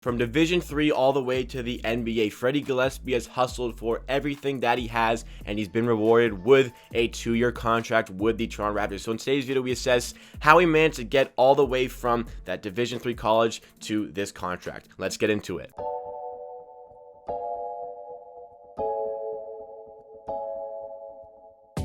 From Division 3 all the way to the NBA, Freddie Gillespie has hustled for everything that he has, and he's been rewarded with a 2-year contract with the Toronto Raptors. So in today's video, we assess how he managed to get all the way from that Division 3 college to this contract. Let's get into it.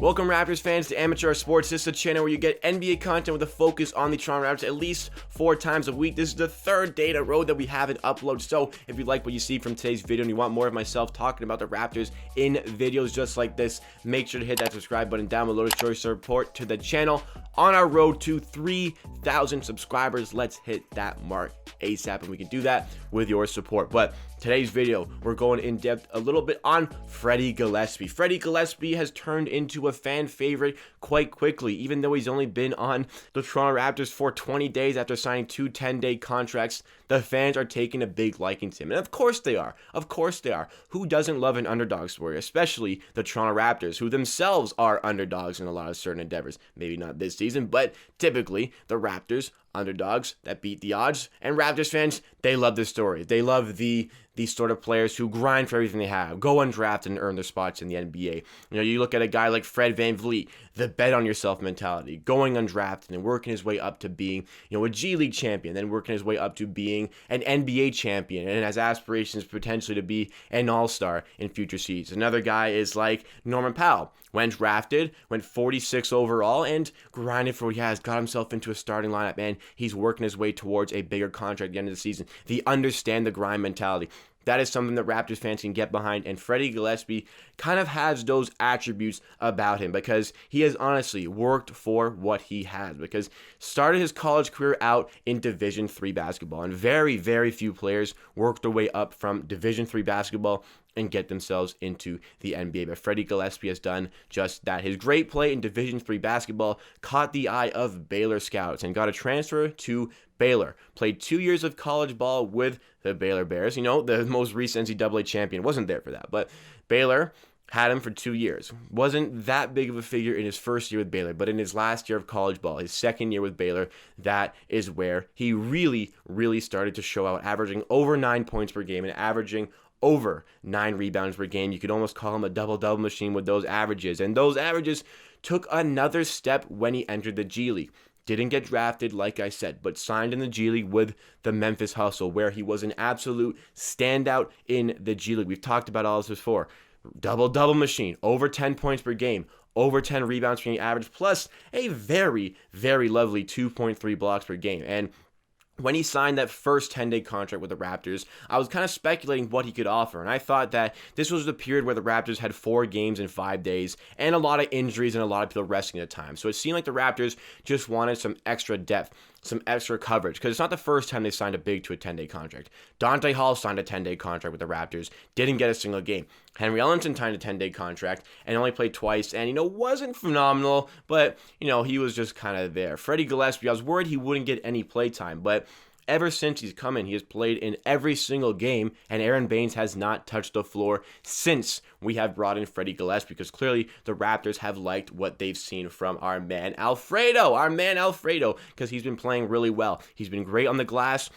Welcome Raptors fans to Amateur Sports. This is a channel where you get NBA content with a focus on the Toronto Raptors at least 4 times a week. This is the 3rd day in a row that we haven't uploaded. So if you like what you see from today's video and you want more of myself talking about the Raptors in videos just like this, make sure to hit that subscribe button down below to show your support to the channel. On our road to 3,000 subscribers, let's hit that mark ASAP, and we can do that with your support. But today's video, we're going in depth a little bit on Freddie Gillespie. Freddie Gillespie has turned into a fan favorite quite quickly, even though he's only been on the Toronto Raptors for 20 days after signing 2 10-day contracts. The fans are taking a big liking to him, and of course they are. Of course they are. Who doesn't love an underdog story, especially the Toronto Raptors, who themselves are underdogs in a lot of certain endeavors. Maybe not this season, but typically the Raptors, underdogs that beat the odds, and Raptors fans, they love this story. They love these sort of players who grind for everything they have, go undrafted and earn their spots in the NBA. You know, you look at a guy like Fred VanVleet, the bet on yourself mentality, going undrafted and working his way up to being, a G League champion, then working his way up to being an NBA champion, and has aspirations potentially to be an all-star in future seasons. Another guy is like Norman Powell, went drafted, went 46 overall, and grinded for what he has, got himself into a starting lineup, and he's working his way towards a bigger contract at the end of the season. The understand the grind mentality. That is something that Raptors fans can get behind, and Freddie Gillespie kind of has those attributes about him because he has honestly worked for what he has, because started his college career out in Division 3 basketball, and very, very few players worked their way up from Division 3 basketball and get themselves into the NBA. But Freddie Gillespie has done just that. His great play in Division 3 basketball caught the eye of Baylor scouts and got a transfer to Baylor. Played 2 years of college ball with the Baylor Bears. The most recent NCAA champion wasn't there for that, but Baylor had him for 2 years. Wasn't that big of a figure in his first year with Baylor, but in his last year of college ball, his second year with Baylor, that is where he really, really started to show out, averaging over 9 points per game and averaging over 9 rebounds per game. You could almost call him a double-double machine with those averages. And those averages took another step when he entered the G League. Didn't get drafted, like I said, but signed in the G League with the Memphis Hustle, where he was an absolute standout in the G League. We've talked about all this before. Double-double machine, over 10 points per game, over 10 rebounds per game average, plus a very, very lovely 2.3 blocks per game. And when he signed that first 10-day contract with the Raptors, I was kind of speculating what he could offer, and I thought that this was the period where the Raptors had 4 games in 5 days and a lot of injuries and a lot of people resting at the time. So it seemed like the Raptors just wanted some extra depth, some extra coverage, because it's not the first time they signed a big to a 10-day contract. Dante Hall signed a 10-day contract with the Raptors, didn't get a single game. Henry Ellenson signed a 10-day contract and only played twice, and, wasn't phenomenal, but, he was just kind of there. Freddie Gillespie, I was worried he wouldn't get any play time, but ever since he's come in, he has played in every single game, and Aaron Baines has not touched the floor since we have brought in Freddie Gillespie, because clearly the Raptors have liked what they've seen from our man Alfredo, because he's been playing really well. He's been great on the glass.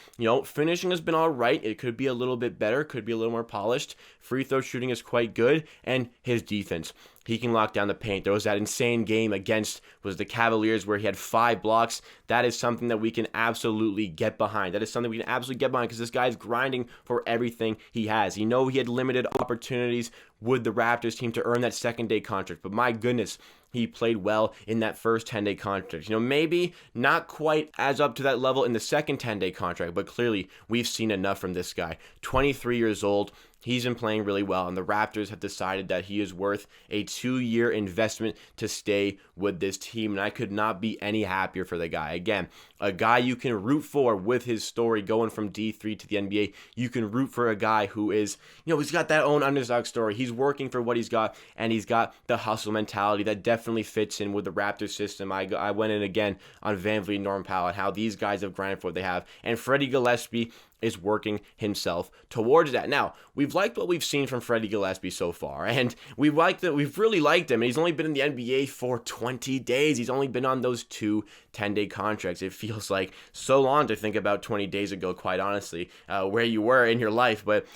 Finishing has been all right. It could be a little bit better, could be a little more polished. Free throw shooting is quite good, and his defense. He can lock down the paint. There was that insane game against the Cavaliers where he had 5 blocks. That is something that we can absolutely get behind. That is something we can absolutely get behind because this guy is grinding for everything he has. He had limited opportunities with the Raptors team to earn that second-day contract, but my goodness, he played well in that first 10-day contract. Maybe not quite as up to that level in the second 10-day contract, but clearly we've seen enough from this guy. 23 years old. He's been playing really well, and the Raptors have decided that he is worth a 2-year investment to stay with this team, and I could not be any happier for the guy. Again, a guy you can root for with his story going from D3 to the NBA. You can root for a guy who is, he's got that own underdog story. He's working for what he's got, and he's got the hustle mentality that definitely fits in with the Raptors system. I went in again on VanVleet and Norman Powell and how these guys have grinded for what they have, and Freddie Gillespie is working himself towards that. Now, we've liked what we've seen from Freddie Gillespie so far, and we've really liked him. And he's only been in the NBA for 20 days. He's only been on those 2 10-day contracts. It feels like so long to think about 20 days ago, quite honestly, where you were in your life. But,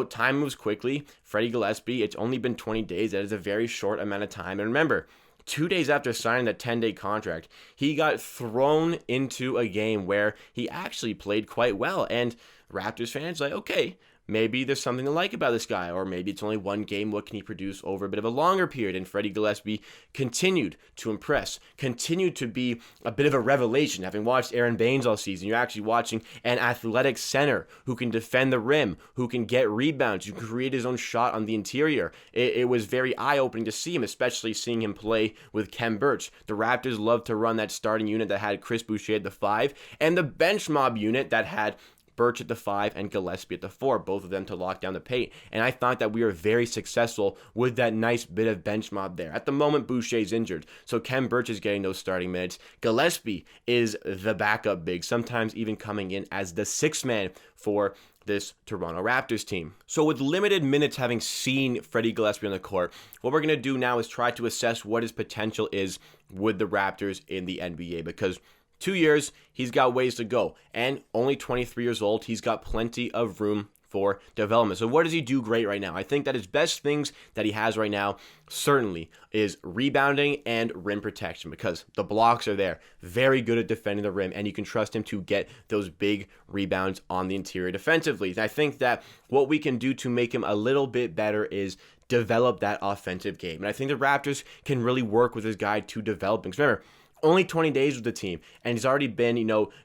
time moves quickly. Freddie Gillespie, it's only been 20 days. That is a very short amount of time. And remember, 2 days after signing that 10-day contract, he got thrown into a game where he actually played quite well. And Raptors fans like, okay, maybe there's something to like about this guy, or maybe it's only one game. What can he produce over a bit of a longer period? And Freddie Gillespie continued to impress, continued to be a bit of a revelation. Having watched Aaron Baines all season, you're actually watching an athletic center who can defend the rim, who can get rebounds, who can create his own shot on the interior. It was very eye-opening to see him, especially seeing him play with Khem Birch. The Raptors love to run that starting unit that had Chris Boucher at the 5, and the bench mob unit that had Birch at the 5 and Gillespie at the 4, both of them to lock down the paint. And I thought that we were very successful with that nice bit of bench mob there. At the moment, Boucher's injured, so Khem Birch is getting those starting minutes. Gillespie is the backup big, sometimes even coming in as the 6th man for this Toronto Raptors team. So with limited minutes having seen Freddie Gillespie on the court, what we're going to do now is try to assess what his potential is with the Raptors in the NBA, because 2 years, he's got ways to go, and only 23 years old, he's got plenty of room for development. So what does he do great right now? I think that his best things that he has right now certainly is rebounding and rim protection, because the blocks are there. Very good at defending the rim, and you can trust him to get those big rebounds on the interior defensively. And I think that what we can do to make him a little bit better is develop that offensive game. And I think the Raptors can really work with this guy to develop him. Because remember, only 20 days with the team, and he's already been,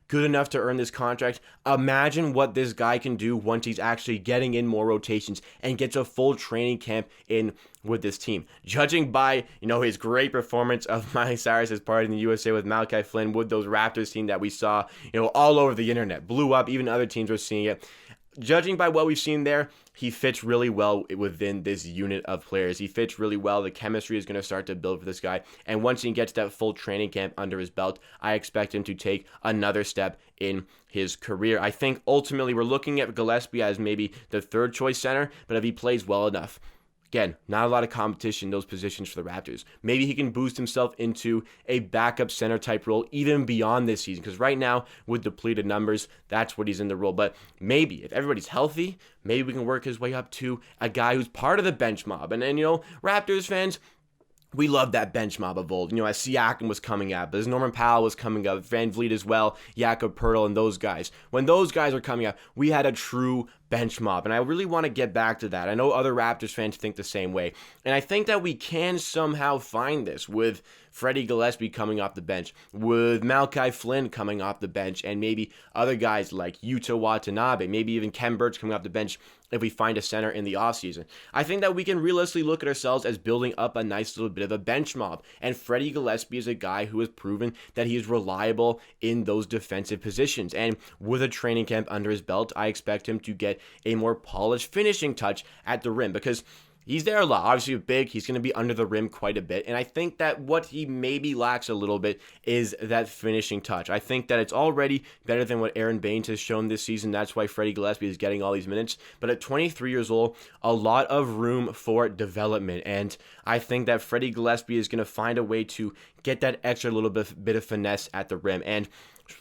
good enough to earn this contract. Imagine what this guy can do once he's actually getting in more rotations and gets a full training camp in with this team. Judging by, his great performance of Miley Cyrus as part of the USA with Malachi Flynn with those Raptors team that we saw, all over the internet, blew up, even other teams were seeing it. Judging by what we've seen there, he fits really well within this unit of players. He fits really well. The chemistry is going to start to build for this guy. And once he gets that full training camp under his belt, I expect him to take another step in his career. I think ultimately we're looking at Gillespie as maybe the 3rd choice center, but if he plays well enough, again, not a lot of competition in those positions for the Raptors. Maybe he can boost himself into a backup center type role even beyond this season, because right now with depleted numbers, that's what he's in the role. But maybe if everybody's healthy, maybe we can work his way up to a guy who's part of the bench mob. And then, Raptors fans, we love that bench mob of old. As Siakam was coming up, as Norman Powell was coming up, Van Vliet as well, Jakob Poeltl and those guys. When those guys were coming up, we had a true bench mob, and I really want to get back to that. I know other Raptors fans think the same way, and I think that we can somehow find this with Freddie Gillespie coming off the bench, with Malachi Flynn coming off the bench, and maybe other guys like Yuta Watanabe, maybe even Khem Birch coming off the bench if we find a center in the offseason. I think that we can realistically look at ourselves as building up a nice little bit of a bench mob, and Freddie Gillespie is a guy who has proven that he is reliable in those defensive positions, and with a training camp under his belt, I expect him to get a more polished finishing touch at the rim, because he's there a lot. Obviously big, he's going to be under the rim quite a bit, and I think that what he maybe lacks a little bit is that finishing touch. I think that it's already better than what Aaron Baines has shown this season. That's why Freddie Gillespie is getting all these minutes, but at 23 years old, a lot of room for development, and I think that Freddie Gillespie is going to find a way to get that extra little bit of finesse at the rim, and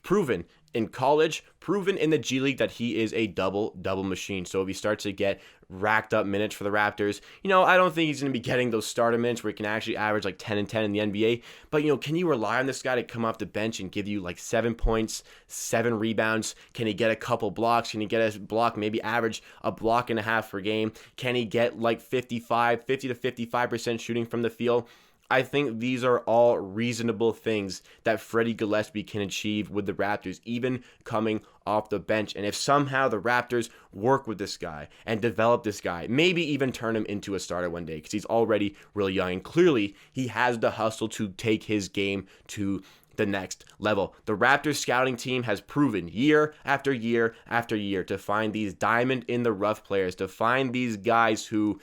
proven in college, proven in the G League that he is a double machine. So if he starts to get racked up minutes for the Raptors, I don't think he's going to be getting those starter minutes where he can actually average like 10 and 10 in the NBA. But, can you rely on this guy to come off the bench and give you like 7 points, 7 rebounds? Can he get a couple blocks? Can he get a block, maybe average a block and a half per game? Can he get like 50 to 55% shooting from the field? I think these are all reasonable things that Freddie Gillespie can achieve with the Raptors, even coming off the bench. And if somehow the Raptors work with this guy and develop this guy, maybe even turn him into a starter one day, because he's already really young. And clearly, he has the hustle to take his game to the next level. The Raptors scouting team has proven year after year after year to find these diamond in the rough players, to find these guys who,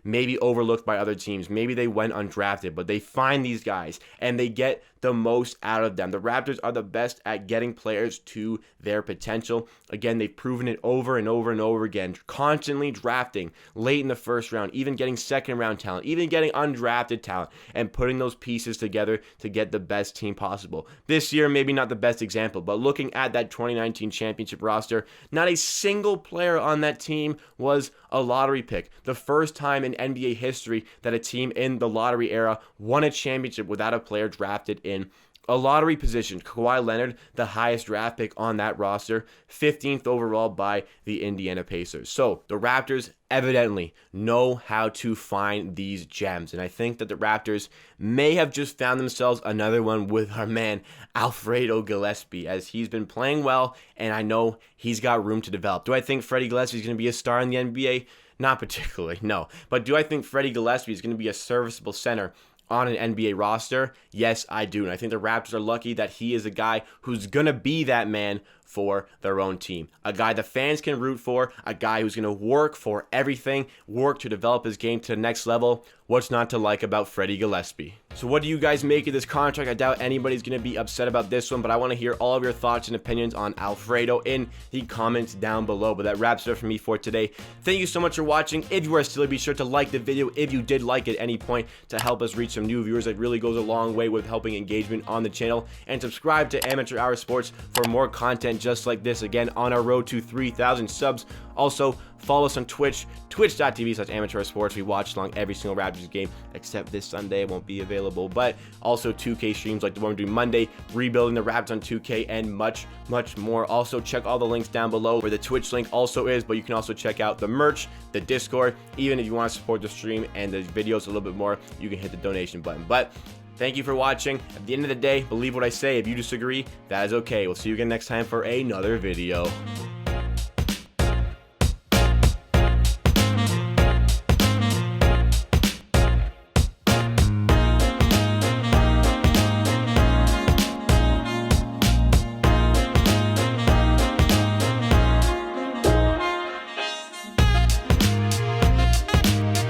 maybe overlooked by other teams. Maybe they went undrafted, but they find these guys and they get the most out of them. The Raptors are the best at getting players to their potential. Again, they've proven it over and over and over again, constantly drafting late in the first round, even getting second round talent, even getting undrafted talent, and putting those pieces together to get the best team possible. This year, maybe not the best example, but looking at that 2019 championship roster, not a single player on that team was a lottery pick. The first time in NBA history that a team in the lottery era won a championship without a player drafted in a lottery position. Kawhi Leonard, the highest draft pick on that roster, 15th overall by the Indiana Pacers. So the Raptors evidently know how to find these gems. And I think that the Raptors may have just found themselves another one with our man, Alfredo Gillespie, as he's been playing well, and I know he's got room to develop. Do I think Freddie Gillespie is going to be a star in the NBA? Not particularly, no. But do I think Freddie Gillespie is going to be a serviceable center on an NBA roster? Yes, I do. And I think the Raptors are lucky that he is a guy who's going to be that man for their own team. A guy the fans can root for, a guy who's going to work for everything, work to develop his game to the next level. What's not to like about Freddie Gillespie? So what do you guys make of this contract? I doubt anybody's going to be upset about this one, but I want to hear all of your thoughts and opinions on Alfredo in the comments down below. But that wraps it up for me for today. Thank you so much for watching. If you are still, be sure to like the video if you did like at any point to help us reach some new viewers. It really goes a long way with helping engagement on the channel. And subscribe to Amateur Hour Sports for more content just like this, again, on our road to 3,000 subs. Also, follow us on Twitch, twitch.tv/amateursports. We watch along every single Raptors game, except this Sunday. It won't be available. But also 2K streams like the one we're doing Monday, rebuilding the Raptors on 2K, and much, much more. Also, check all the links down below where the Twitch link also is, but you can also check out the merch, the Discord. Even if you want to support the stream and the videos a little bit more, you can hit the donation button. But thank you for watching. At the end of the day, believe what I say. If you disagree, that is okay. We'll see you again next time for another video.